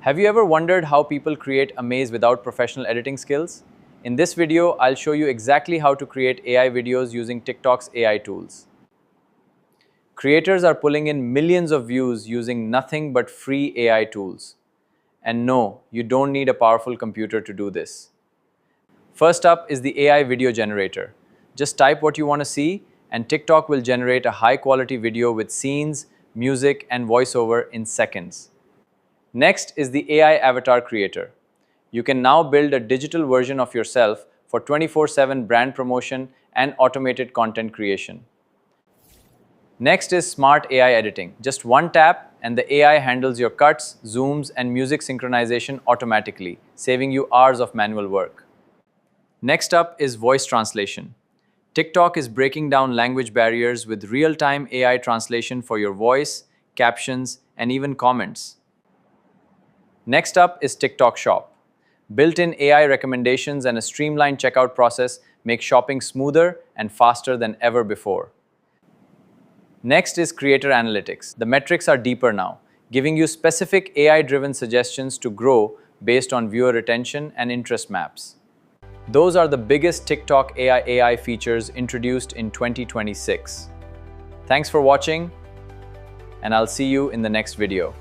Have you ever wondered how people create a maze without professional editing skills? In this video, I'll show you exactly how to create AI videos using TikTok's AI tools. Creators are pulling in millions of views using nothing but free AI tools. And no, you don't need a powerful computer to do this. First up is the AI video generator. Just type what you want to see, and TikTok will generate a high-quality video with scenes, music, and voiceover in seconds. Next is the AI avatar creator. You can now build a digital version of yourself for 24/7 brand promotion and automated content creation. Next is smart AI editing. Just one tap and the AI handles your cuts, zooms, and music synchronization automatically, saving you hours of manual work. Next up is voice translation. TikTok is breaking down language barriers with real-time AI translation for your voice, captions, and even comments. Next up is TikTok Shop. Built-in AI recommendations and a streamlined checkout process make shopping smoother and faster than ever before. Next is Creator Analytics. The metrics are deeper now, giving you specific AI-driven suggestions to grow based on viewer retention and interest maps. Those are the biggest TikTok AI features introduced in 2026. Thanks for watching, and I'll see you in the next video.